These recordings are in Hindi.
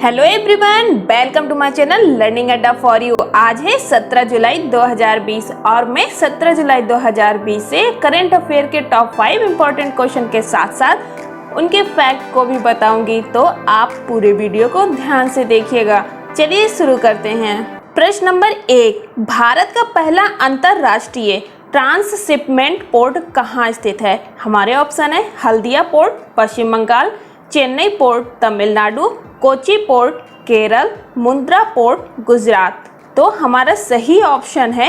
Hello everyone, welcome to my channel learning Adda for you. आज है 17 जुलाई 2020 और मैं 17 जुलाई 2020 से करंट अफेयर के टॉप 5 इम्पोर्टेंट क्वेश्चन के साथ साथ उनके फैक्ट को भी बताऊंगी, तो आप पूरे वीडियो को ध्यान से देखिएगा। चलिए शुरू करते हैं। प्रश्न नंबर 1, भारत का पहला अंतरराष्ट्रीय ट्रांसशिपमेंट पोर्ट कहाँ स्थित है? हमारे ऑप्शन है Haldia port Paschim Bangal, Chennai port Tamil Nadu, Kochi port Kerala, Mundra port Gujarat. तो हमारा सही ऑप्शन है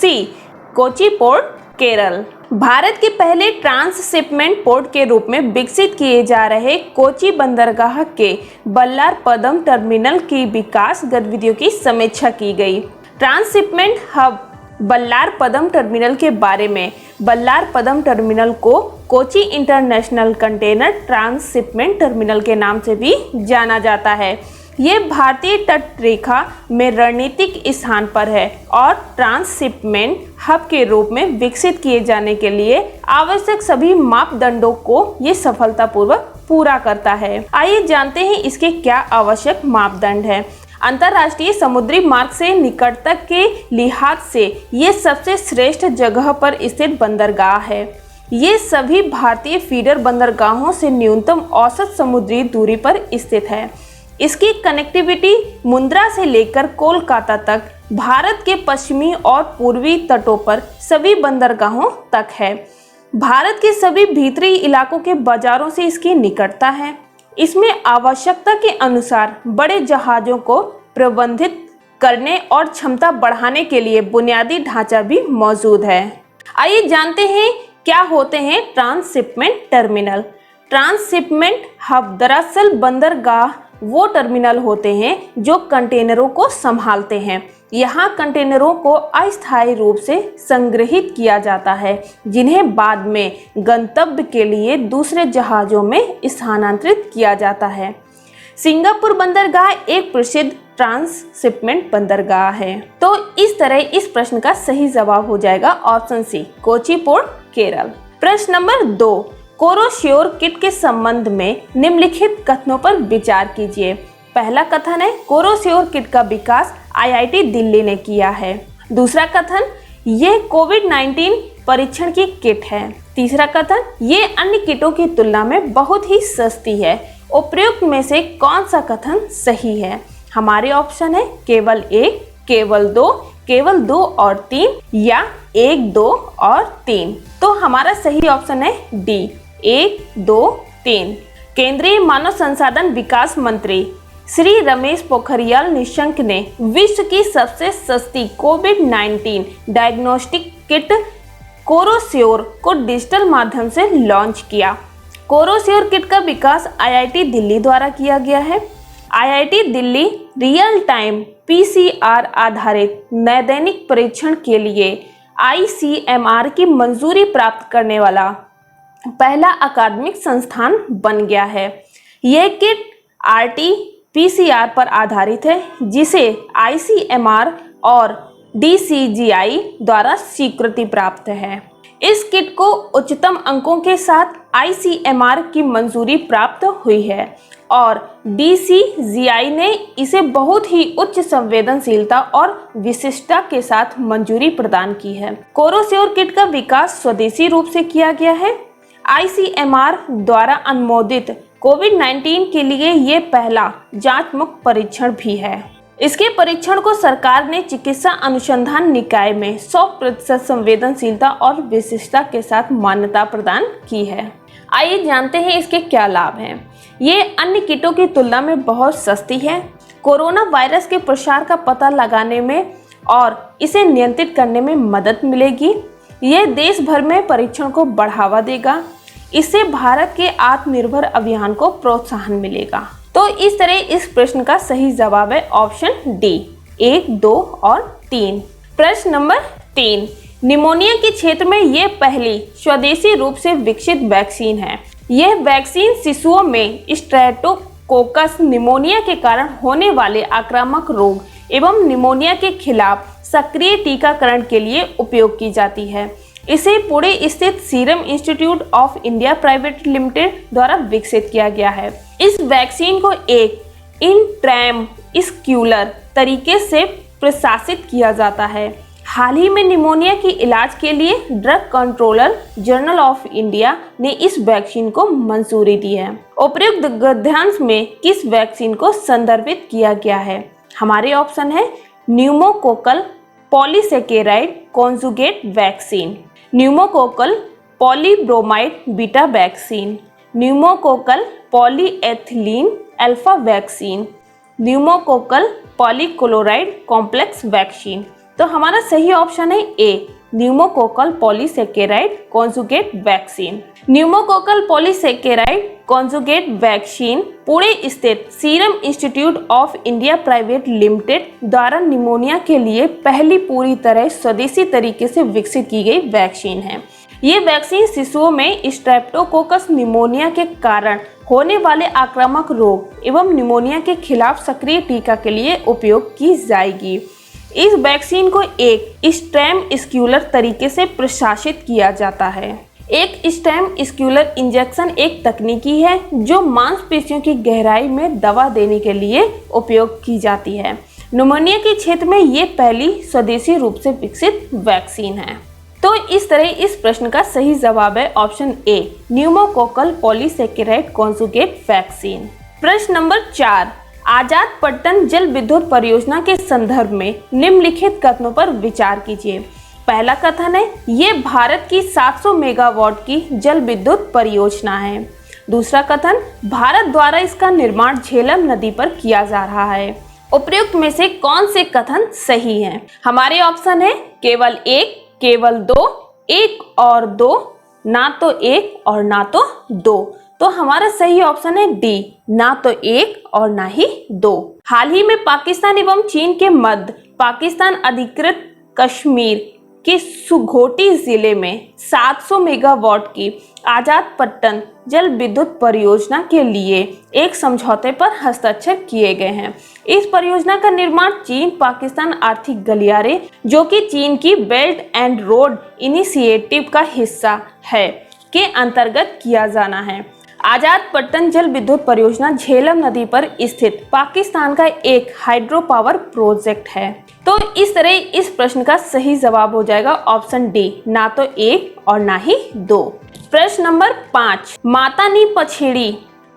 सी, कोची पोर्ट केरल। भारत के पहले ट्रांसशिपमेंट पोर्ट के रूप में विकसित किए जा रहे कोची बंदरगाह के बल्लार पदम टर्मिनल की विकास गतिविधियों की समीक्षा की गई। ट्रांसशिपमेंट हब बल्लार पदम टर्मिनल के बारे में, बल्लार पदम टर्मिनल को Kochi international container transshipment terminal के नाम से भी जाना जाता है। ये भारतीय तट रेखा में रणनीतिक स्थान पर है और ट्रांसशिपमेंट हब के रूप में विकसित किए जाने के लिए आवश्यक सभी मापदंडों को ये सफलतापूर्वक पूरा करता है। आइए जानते हैं इसके क्या आवश्यक मापदंड है। अंतर्राष्ट्रीय समुद्री मार्ग से निकटता के लिहाज से ये सबसे श्रेष्ठ जगह पर स्थित बंदरगाह है। ये सभी भारतीय फीडर बंदरगाहों से न्यूनतम औसत समुद्री दूरी पर स्थित है। इसकी कनेक्टिविटी मुंद्रा से लेकर कोलकाता तक, भारत के पश्चिमी और पूर्वी तटों पर सभी बंदरगाहों तक है। भारत के सभी भीतरी इलाकों के बाजारों से इसकी निकटता है। इसमें आवश्यकता के अनुसार बड़े जहाज़ों को प्रबंधित करने और क्षमता बढ़ाने के लिए बुनियादी ढांचा भी मौजूद है। आइए जानते हैं क्या होते हैं ट्रांसशिपमेंट टर्मिनल। ट्रांसशिपमेंट हब दरअसल बंदरगाह वो टर्मिनल होते हैं जो कंटेनरों को संभालते हैं। यहाँ कंटेनरों को अस्थायी रूप से संग्रहित किया जाता है, जिन्हें बाद में गंतव्य के लिए दूसरे जहाज़ों में स्थानांतरित किया जाता है। सिंगापुर बंदरगाह एक प्रसिद्ध ट्रांसशिपमेंट बंदरगाह है। तो इस तरह इस प्रश्न का सही जवाब हो जाएगा option C, Kochi port Kerala. प्रश्न नंबर 2, कोरोश्योर किट के संबंध में निम्नलिखित कथनों पर विचार कीजिए। पहला कथन है कोरोश्योर किट का विकास आईआईटी दिल्ली ने किया है। दूसरा कथन, यह कोविड-19 परीक्षण की किट है। तीसरा कथन, ये अन्य किटों की तुलना में बहुत ही सस्ती है। उपयुक्त में से कौन सा कथन सही है? हमारे ऑप्शन है केवल 1, केवल 2, केवल 2 और 3 या 1, 2 और 3। तो हमारा सही ऑप्शन है डी, 1, 2, 3। केंद्रीय मानव संसाधन विकास मंत्री श्री रमेश पोखरियाल निशंक ने विश्व की सबसे सस्ती कोविड-19 डायग्नोस्टिक किट कोरोश्योर को डिजिटल माध्यम से लॉन्च किया। कोरोश्योर किट का विकास आईआईटी दिल्ली द्वारा किया गया है। IIT Delhi real time PCR आधारित नैदानिक परीक्षण के लिए आईसीएमआर की मंजूरी प्राप्त करने वाला पहला अकादमिक संस्थान बन गया है। यह किट आरटी-पीसीआर पर आधारित है, जिसे आईसीएमआर और डीसीजीआई द्वारा स्वीकृति प्राप्त है। इस किट को उच्चतम अंकों के साथ आईसीएमआर की मंजूरी प्राप्त हुई है और डीसीजीआई ने इसे बहुत ही उच्च संवेदनशीलता और विशिष्टता के साथ मंजूरी प्रदान की है। कोरोश्योर किट का विकास स्वदेशी रूप से किया गया है। आईसीएमआर द्वारा अनुमोदित कोविड-19 के लिए ये पहला जांच मुक्त परीक्षण भी है। इसके परीक्षण को सरकार ने चिकित्सा अनुसंधान निकाय में 100% संवेदनशीलता और विशिष्टता के साथ मान्यता प्रदान की है। आइए जानते हैं इसके क्या लाभ हैं। ये अन्य किटों की तुलना में बहुत सस्ती है। कोरोना वायरस के प्रसार का पता लगाने में और इसे नियंत्रित करने में मदद मिलेगी। यह देश भर में परीक्षण को बढ़ावा देगा। इससे भारत के आत्मनिर्भर अभियान को प्रोत्साहन मिलेगा। तो इस तरह इस प्रश्न का सही जवाब है ऑप्शन डी, 1, 2 और 3। प्रश्न नंबर 3, निमोनिया के क्षेत्र में यह पहली स्वदेशी रूप से विकसित वैक्सीन है। यह वैक्सीन शिशुओं में स्ट्रेप्टोकोकस निमोनिया के कारण होने वाले आक्रामक रोग एवं निमोनिया के खिलाफ सक्रिय टीकाकरण के लिए उपयोग की जाती है। इसे पुणे स्थित serum institute of India private limited द्वारा विकसित किया गया है। इस वैक्सीन को एक इंट्रामस्क्यूलर तरीके से प्रशासित किया जाता है। हाल ही में निमोनिया के इलाज के लिए drug controller general of India ने इस वैक्सीन को मंजूरी दी है। उपयुक्त गद्यांश में किस वैक्सीन को संदर्भित किया गया है? हमारे ऑप्शन है pneumococcal polysaccharide conjugate vaccine, pneumococcal polybromide beta vaccine, pneumococcal polyethylene alpha vaccine, pneumococcal polychloride complex vaccine. तो हमारा सही ऑप्शन है A, pneumococcal polysaccharide conjugate vaccine. Pneumococcal polysaccharide conjugate vaccine Pune स्थित serum institute of India private limited द्वारा निमोनिया के लिए पहली पूरी तरह स्वदेशी तरीके से विकसित की गई वैक्सीन है। ये वैक्सीन शिशुओं में स्ट्रेप्टोकोकस निमोनिया के कारण होने वाले आक्रामक रोग एवं निमोनिया के खिलाफ सक्रिय टीका के लिए उपयोग की जाएगी। इस वैक्सीन को एक इंट्रामस्क्यूलर तरीके से प्रशासित किया जाता है। एक इंट्रामस्क्यूलर इंजेक्शन एक तकनीकी है जो मांसपेशियों की गहराई में दवा देने के लिए उपयोग की जाती है। निमोनिया के क्षेत्र में ये पहली स्वदेशी रूप से विकसित वैक्सीन है। तो इस तरह इस प्रश्न का सही जवाब है option A, pneumococcal polysaccharide conjugate vaccine. प्रश्न नंबर 4, आजाद पट्टन जल विद्युत परियोजना के संदर्भ में निम्नलिखित कथनों पर विचार कीजिए। पहला कथन है, ये भारत की 700 मेगावाट की जल विद्युत परियोजना है। दूसरा कथन, भारत द्वारा इसका निर्माण झेलम नदी पर किया जा रहा है। उपयुक्त में से कौन से कथन सही हैं? हमारे ऑप्शन है केवल एक, केवल दो, एक और दो, ना तो एक और ना तो दो। तो हमारा सही ऑप्शन है डी, ना तो एक और ना ही दो। हाल ही में पाकिस्तान एवं चीन के मध्य पाकिस्तान अधिकृत कश्मीर के सुघोटी जिले में 700 मेगावाट की आजाद पट्टन जल विद्युत परियोजना के लिए एक समझौते पर हस्ताक्षर किए गए हैं। इस परियोजना का निर्माण चीन पाकिस्तान आर्थिक गलियारे, जो कि चीन की बेल्ट एंड रोड इनिशिएटिव का हिस्सा है, के अंतर्गत किया जाना है। आजाद पट्टन जल विद्युत परियोजना झेलम नदी पर स्थित पाकिस्तान का एक हाइड्रो पावर प्रोजेक्ट है। तो इस तरह इस प्रश्न का सही जवाब हो जाएगा ऑप्शन डी, ना तो एक और ना ही दो। प्रश्न नंबर 5, माता नी पछेड़ी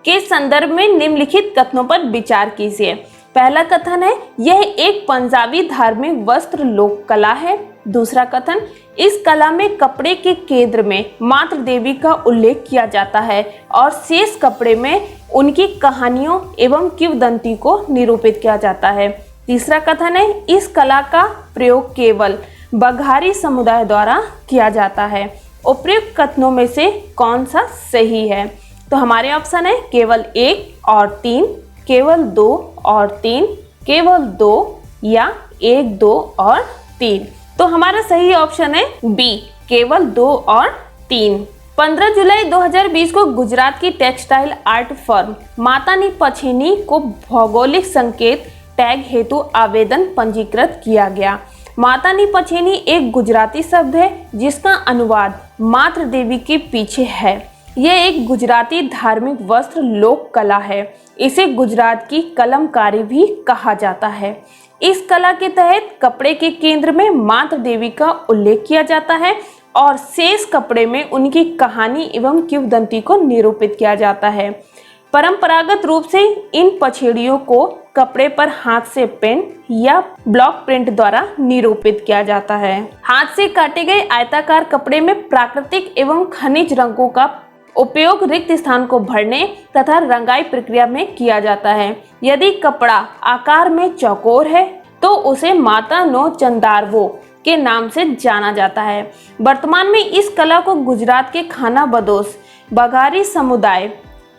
के संदर्भ में निम्नलिखित कथनों पर विचार कीजिए। पहला कथन है, यह एक पंजाबी धार्मिक वस्त्र लोक कला है। दूसरा कथन, इस कला में कपड़े के केंद्र में मातृ देवी का उल्लेख किया जाता है और शेष कपड़े में उनकी कहानियों एवं किंवदंती को निरूपित किया जाता है। तीसरा कथन है, इस कला का प्रयोग केवल बघारी समुदाय द्वारा किया जाता है। उपयुक्त कथनों में से कौन सा सही है? तो हमारे ऑप्शन है केवल एक और तीन, केवल दो और तीन, केवल दो या एक, दो और तीन। तो हमारा सही ऑप्शन है बी, केवल दो और तीन। 15 जुलाई 2020 को गुजरात की टेक्सटाइल आर्ट फर्म माता नी पछेनी को भौगोलिक संकेत टैग हेतु आवेदन पंजीकृत किया गया। माता नी पछेनी एक गुजराती शब्द है जिसका अनुवाद मातृ देवी के पीछे है। यह एक गुजराती धार्मिक वस्त्र लोक कला है। इसे गुजरात की कलमकारी भी कहा जाता है। इस कला के तहत कपड़े के केंद्र में मातृ देवी का उल्लेख किया जाता है और शेष कपड़े में उनकी कहानी एवं किंवदंती को निरूपित किया जाता है। परंपरागत रूप से इन पछेड़ियों को कपड़े पर हाथ से पेंट या ब्लॉक प्रिंट द्वारा निरूपित किया जाता है। हाथ से काटे गए आयताकार कपड़े में प्राकृतिक एवं खनिज रंगों का उपयोग रिक्त स्थान को भरने तथा रंगाई प्रक्रिया में किया जाता है। यदि कपड़ा आकार में चौकोर है तो उसे माता नो चंदारवो के नाम से जाना जाता है। वर्तमान में इस कला को गुजरात के खाना बदोश बघारी समुदाय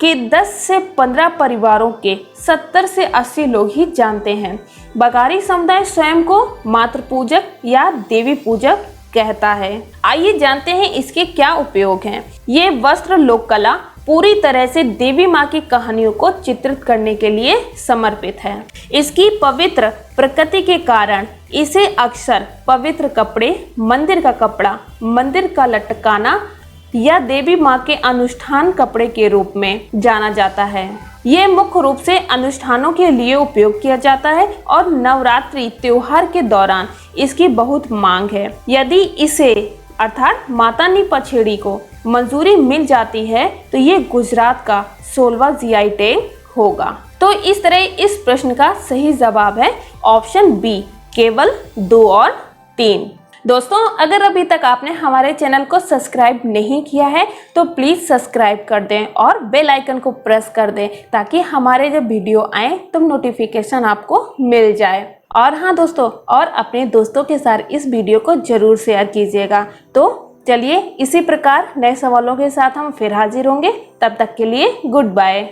के 10 से 15 परिवारों के 70 से 80 लोग ही जानते हैं। बघारी समुदाय स्वयं को मातृ पूजक या देवी पूजक कहता है। आइए जानते हैं इसके क्या उपयोग हैं। ये वस्त्र लोक कला पूरी तरह से देवी माँ की कहानियों को चित्रित करने के लिए समर्पित है। इसकी पवित्र प्रकृति के कारण इसे अक्सर पवित्र कपड़े, मंदिर का कपड़ा, मंदिर का लटकाना या देवी माँ के अनुष्ठान कपड़े के रूप में जाना जाता है। ये मुख्य रूप से अनुष्ठानों के लिए उपयोग किया जाता है और नवरात्रि त्योहार के दौरान इसकी बहुत मांग है। यदि इसे अर्थात मातानी पछेड़ी को मंजूरी मिल जाती है तो ये गुजरात का 16वां जीआई टैग होगा। तो इस तरह इस प्रश्न का सही जवाब है ऑप्शन बी, केवल 2 और 3। दोस्तों, अगर अभी तक आपने हमारे चैनल को सब्सक्राइब नहीं किया है तो प्लीज सब्सक्राइब कर दें और बेल आइकन को प्रेस कर दें ताकि हमारे जब वीडियो आए तो नोटिफिकेशन आपको मिल जाए। और हाँ दोस्तों, और अपने दोस्तों के साथ इस वीडियो को जरूर शेयर कीजिएगा। तो चलिए इसी प्रकार नए सवालों के साथ हम फिर हाजिर होंगे। तब तक के लिए गुड बाय।